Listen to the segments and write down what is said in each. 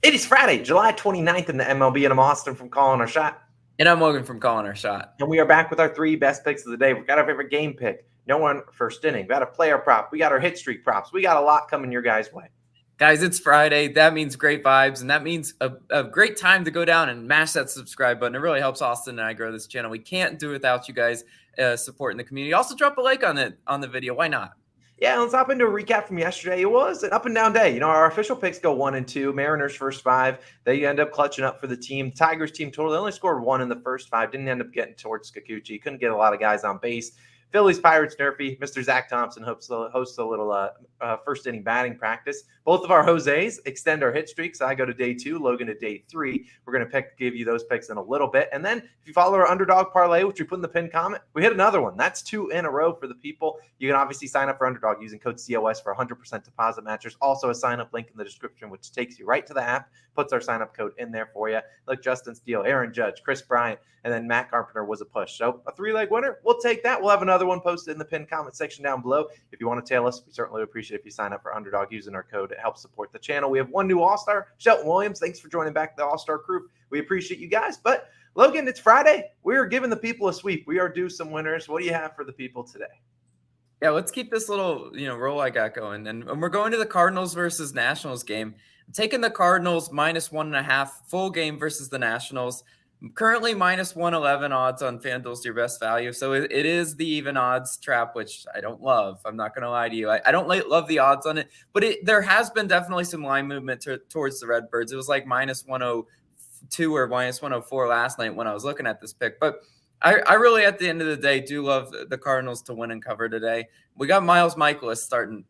It is Friday, July 29th in the MLB, and I'm Austin from Calling Our Shot. And I'm Logan from Calling Our Shot. And we are back with our three best picks of the day. We've got our favorite game pick. No one first inning. We got a player prop. We got our hit streak props. We got a lot coming your guys' way. Guys, it's Friday. That means great vibes, and that means a great time to go down and mash that subscribe button. It really helps Austin and I grow this channel. We can't do it without you guys supporting the community. Also, drop a like on the video. Why not? Yeah, let's hop into a recap from yesterday. It was an up and down day. Our official picks go 1 and 2. Mariners first 5. They end up clutching up for the team. Tigers team total, they only scored 1 in the first 5. Didn't end up getting towards Kikuchi. Couldn't get a lot of guys on base. Phillies, Pirates, NRFI. Mr. Zach Thompson hosts a little first inning batting practice. Both of our Jose's extend our hit streaks. I go to day 2, Logan to day 3. We're going to give you those picks in a little bit. And then if you follow our Underdog Parlay, which we put in the pinned comment, we hit another one. That's 2 in a row for the people. You can obviously sign up for Underdog using code COS for 100% deposit match. There's also a sign-up link in the description, which takes you right to the app, puts our sign-up code in there for you. Like Justin Steele, Aaron Judge, Chris Bryant, and then Matt Carpenter was a push. So a 3-leg winner, we'll take that. We'll have another one posted in the pinned comment section down below. If you want to tail us, we certainly appreciate if you sign up for Underdog using our code. It helps support the channel. We have one new All-Star, Shelton Williams. Thanks for joining back the All-Star crew. We appreciate you guys. But Logan, it's Friday. We are giving the people a sweep. We are due some winners. What do you have for the people today? Yeah, let's keep this little roll I got going. And we're going to the Cardinals versus Nationals game. I'm taking the Cardinals -1.5 full game versus the Nationals. Currently -111 odds on FanDuel's your best value. So it is the even odds trap, which I don't love. I'm not going to lie to you. I don't love the odds on it, but there has been definitely some line movement towards the Redbirds. It was like -102 or -104 last night when I was looking at this pick. But I really, at the end of the day, do love the Cardinals to win and cover today. We got Miles Mikolas starting,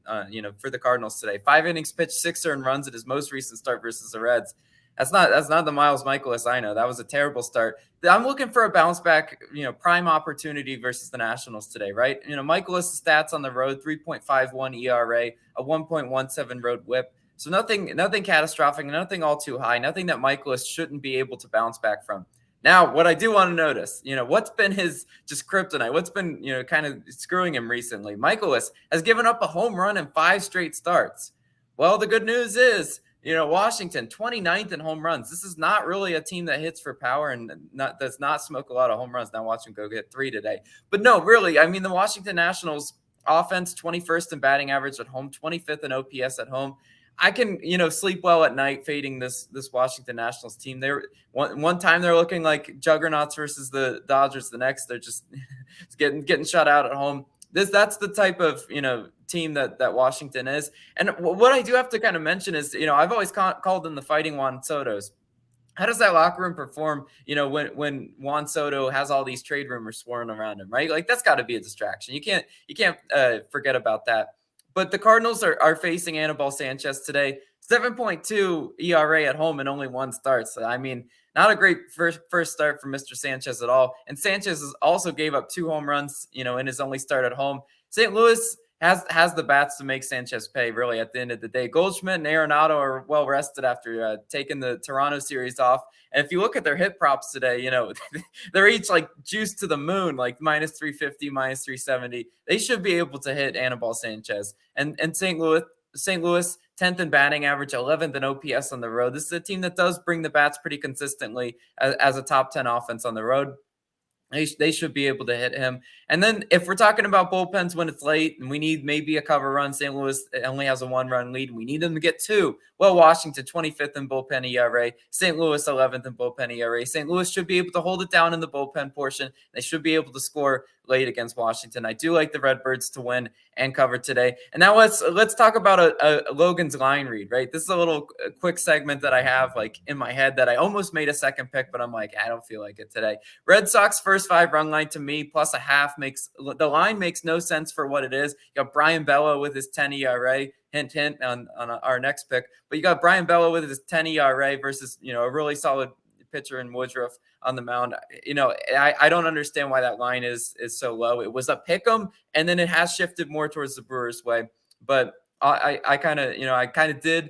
for the Cardinals today. 5 innings pitched, 6 earned runs at his most recent start versus the Reds. That's not the Miles Mikolas I know. That was a terrible start. I'm looking for a bounce back, prime opportunity versus the Nationals today, right? Mikolas' stats on the road: 3.51 ERA, a 1.17 road WHIP. So nothing catastrophic, nothing all too high, nothing that Mikolas shouldn't be able to bounce back from. Now, what I do want to notice, what's been his just kryptonite? What's been, kind of screwing him recently? Mikolas has given up a home run in 5 straight starts. Well, the good news is, Washington, 29th in home runs. This is not really a team that hits for power and does not smoke a lot of home runs. Now watch them go get 3 today. But no, really, I mean, the Washington Nationals offense, 21st in batting average at home, 25th in OPS at home. I can, sleep well at night fading this Washington Nationals team. They're one time they're looking like juggernauts versus the Dodgers. The next, they're just getting shut out at home. That's the type of, team that Washington is. And what I do have to kind of mention is, I've always called them the Fighting Juan Sotos. How does that locker room perform, when Juan Soto has all these trade rumors swirling around him, right? Like, that's got to be a distraction. You can't forget about that. But the Cardinals are facing Anibal Sanchez today. 7.2 ERA at home and only 1 start. So, I mean, not a great first start for Mr. Sanchez at all. And Sanchez also gave up 2 home runs, in his only start at home. St. Louis has the bats to make Sanchez pay, really, at the end of the day. Goldschmidt and Arenado are well rested after taking the Toronto series off. And if you look at their hit props today, they're each like juiced to the moon, like -350, -370. They should be able to hit Anibal Sanchez. And St. Louis, 10th in batting average, 11th in OPS on the road. This is a team that does bring the bats pretty consistently as a top 10 offense on the road. They should be able to hit him. And then if we're talking about bullpens when it's late and we need maybe a cover run, St. Louis only has a 1-run lead. We need them to get 2. Well, Washington, 25th in bullpen ERA. St. Louis, 11th in bullpen ERA. St. Louis should be able to hold it down in the bullpen portion. They should be able to score late against Washington. I do like the Redbirds to win and cover today. And now let's talk about a Logan's line read, right? This is a little quick segment that I have like in my head that I almost made a second pick, but I'm like, I don't feel like it today. Red Sox first 5 run line to me plus a half the line makes no sense for what it is. You got Brayan Bello with his 10 ERA. Hint on our next pick. But you got Brayan Bello with his 10 ERA versus, a really solid pitcher in Woodruff on the mound. I don't understand why that line is so low. It was a pick 'em, and then it has shifted more towards the Brewers' way. But I kind of did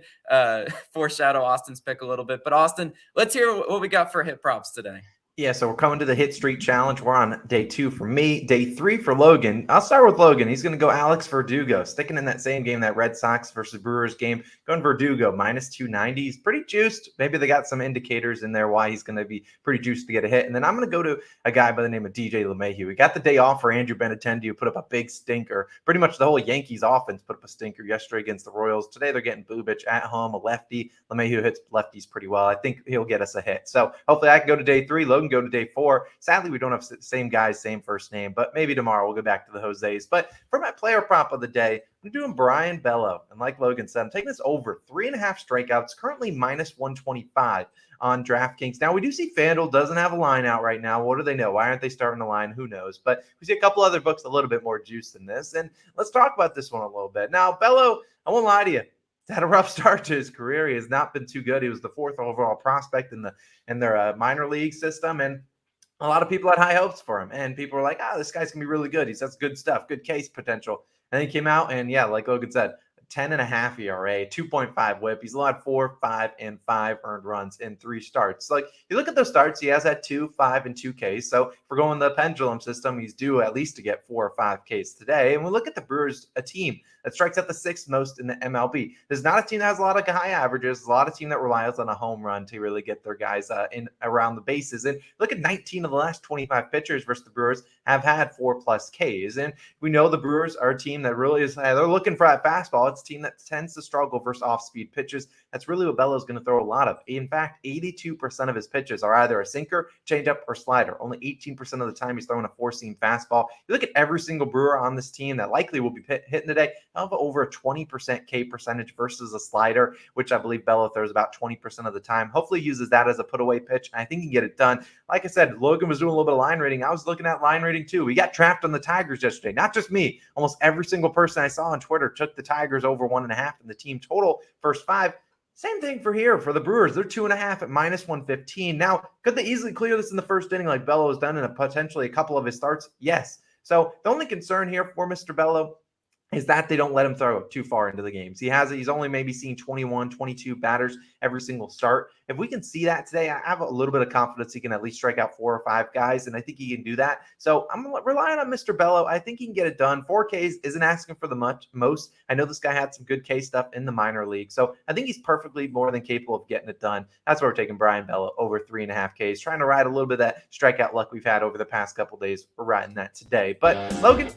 foreshadow Austin's pick a little bit. But Austin, let's hear what we got for hit props today. Yeah, so we're coming to the Hit Street Challenge. We're on day 2 for me, day 3 for Logan. I'll start with Logan. He's going to go Alex Verdugo, sticking in that same game, that Red Sox versus Brewers game. Going Verdugo, minus 290. He's pretty juiced. Maybe they got some indicators in there why he's going to be pretty juiced to get a hit. And then I'm going to go to a guy by the name of DJ LeMahieu. We got the day off for Andrew Benintendi, who put up a big stinker. Pretty much the whole Yankees offense put up a stinker yesterday against the Royals. Today they're getting Bubic at home, a lefty. LeMahieu hits lefties pretty well. I think he'll get us a hit. So hopefully I can go to day 3. Logan go to day 4. Sadly, we don't have the same guys, same first name, but maybe tomorrow we'll go back to the Jose's. But for my player prop of the day, I'm doing Brayan Bello. And like Logan said, I'm taking this over 3.5 strikeouts, currently minus 125 on DraftKings. Now, we do see FanDuel doesn't have a line out right now. What do they know? Why aren't they starting a line? Who knows? But we see a couple other books a little bit more juice than this. And let's talk about this one a little bit. Now, Bello, I won't lie to you. He's had a rough start to his career. He has not been too good. He was the 4th overall prospect in their minor league system. And a lot of people had high hopes for him, and people were like, this guy's going to be really good. He says good stuff, good case potential. And he came out, and yeah, like Logan said, 10.5 ERA, 2.5 whip. He's allowed 4, 5, and 5 earned runs in 3 starts. Like, you look at those starts, he has had 2, 5, and 2 Ks. So if we're going the pendulum system, he's due at least to get 4 or 5 Ks today. And we look at the Brewers, a team that strikes out the 6th most in the MLB. There's not a team that has a lot of high averages. There's a lot of team that relies on a home run to really get their guys in around the bases. And look at 19 of the last 25 pitchers versus the Brewers have had 4+ Ks. And we know the Brewers are a team that really is, they're looking for that fastball. It's a team that tends to struggle versus off-speed pitches. That's really what Bello's going to throw a lot of. In fact, 82% of his pitches are either a sinker, changeup, or slider. Only 18% of the time he's throwing a 4-seam fastball. You look at every single Brewer on this team that likely will be hitting today, they'll have over a 20% K percentage versus a slider, which I believe Bello throws about 20% of the time. Hopefully he uses that as a put-away pitch, and I think he can get it done. Like I said, Logan was doing a little bit of line rating. I was looking at line rating too. We got trapped on the Tigers yesterday. Not just me. Almost every single person I saw on Twitter took the Tigers over 1.5 in the team total first 5. Same thing for here for the Brewers. They're 2.5 at minus 115. Now, could they easily clear this in the first inning like Bello has done in potentially a couple of his starts? Yes. So the only concern here for Mr. Bello is that they don't let him throw too far into the games. He's only maybe seen 21, 22 batters every single start. If we can see that today, I have a little bit of confidence he can at least strike out 4 or 5 guys, and I think he can do that. So I'm relying on Mr. Bello. I think he can get it done. 4 Ks isn't asking for the most. I know this guy had some good K stuff in the minor league, so I think he's perfectly more than capable of getting it done. That's why we're taking Brayan Bello over 3.5 Ks, trying to ride a little bit of that strikeout luck we've had over the past couple days. We're riding that today. But Logan,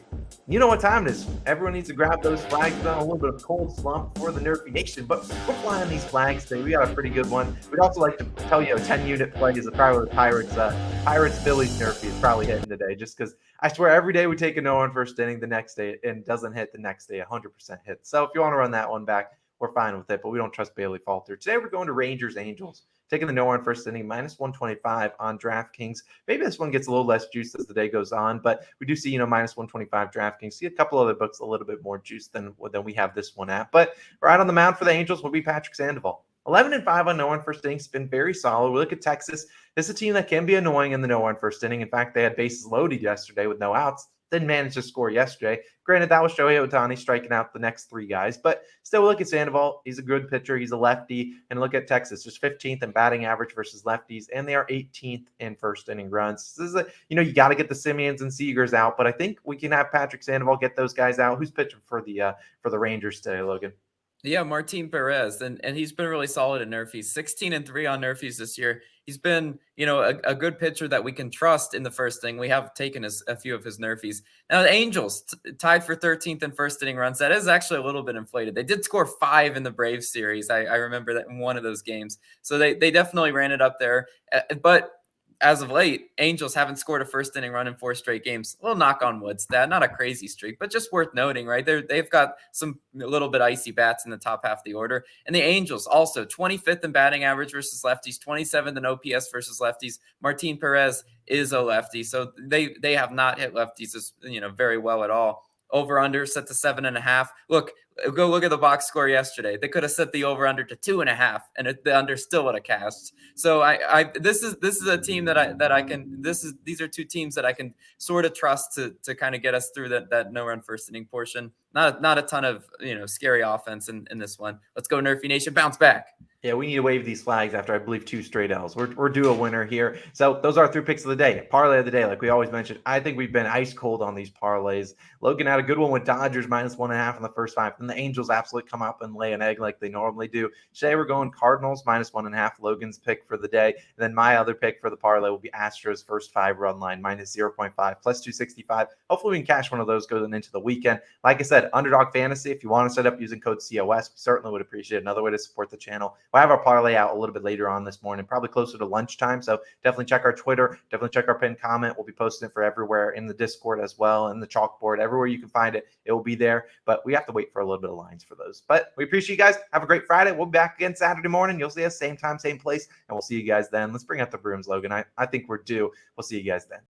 you know what time it is. Everyone needs to grab those flags. Done a little bit of cold slump for the NRFI Nation, but we're flying these flags today. We got a pretty good one. We'd also like to tell you a 10-unit play is probably the Pirates Phillies NRFI is probably hitting today, just because I swear every day we take a no on first inning, the next day and doesn't hit, the next day 100% hits. So if you want to run that one back, we're fine with it, but we don't trust Bailey Falter. Today we're going to Rangers Angels. Taking the no on first inning, minus 125 on DraftKings. Maybe this one gets a little less juice as the day goes on, but we do see, minus 125 DraftKings. See a couple other books a little bit more juice than we have this one at. But right on the mound for the Angels will be Patrick Sandoval. 11-5 on no on first inning. It's been very solid. We look at Texas. This is a team that can be annoying in the no on first inning. In fact, they had bases loaded yesterday with no outs. Didn't manage to score yesterday. Granted, that was Shohei Ohtani striking out the next 3 guys, but still look at Sandoval. He's a good pitcher. He's a lefty. And look at Texas, just 15th in batting average versus lefties, and they are 18th in first inning runs. This is you got to get the Simeons and Seagers out, but I think we can have Patrick Sandoval get those guys out. Who's pitching for the Rangers today, Logan? Yeah, Martin Perez, and he's been really solid in NRFIs. 16-3 on NRFIs this year. He's been, a good pitcher that we can trust in the first inning. We have taken a few of his NRFIs. Now the Angels tied for 13th in first inning runs. That is actually a little bit inflated. They did score 5 in the Braves series. I remember that in one of those games. So they definitely ran it up there. But as of late, Angels haven't scored a first inning run in 4 straight games. A little knock on wood stat, not a crazy streak, but just worth noting, right? They've got some little bit icy bats in the top half of the order. And the Angels also 25th in batting average versus lefties, 27th in OPS versus lefties. Martin Perez is a lefty, so they have not hit lefties as very well at all. Over under set to 7.5. Go look at the box score yesterday. They could have set the over under to 2.5, and the under still would have cashed. So this is a team that I can. These are 2 teams that I can sort of trust to kind of get us through that no run first inning portion. Not a ton of scary offense in this one. Let's go NRFI Nation, bounce back. Yeah, we need to wave these flags after, I believe, 2 straight L's. We're due a winner here. So those are 3 picks of the day. Parlay of the day, like we always mentioned. I think we've been ice cold on these parlays. Logan had a good one with Dodgers -1.5 in the first 5. Then the Angels absolutely come up and lay an egg like they normally do. Today we're going Cardinals -1.5. Logan's pick for the day. And then my other pick for the parlay will be Astros first 5 run line -0.5 +265. Hopefully we can cash one of those going into the weekend. Like I said, Underdog Fantasy, if you want to set up using code COS, we certainly would appreciate it. Another way to support the channel. We'll have our parlay out a little bit later on this morning, probably closer to lunchtime. So definitely check our Twitter. Definitely check our pinned comment. We'll be posting it for everywhere in the Discord as well, in the chalkboard, everywhere you can find it. It will be there. But we have to wait for a little bit of lines for those. But we appreciate you guys. Have a great Friday. We'll be back again Saturday morning. You'll see us same time, same place. And we'll see you guys then. Let's bring out the brooms, Logan. I think we're due. We'll see you guys then.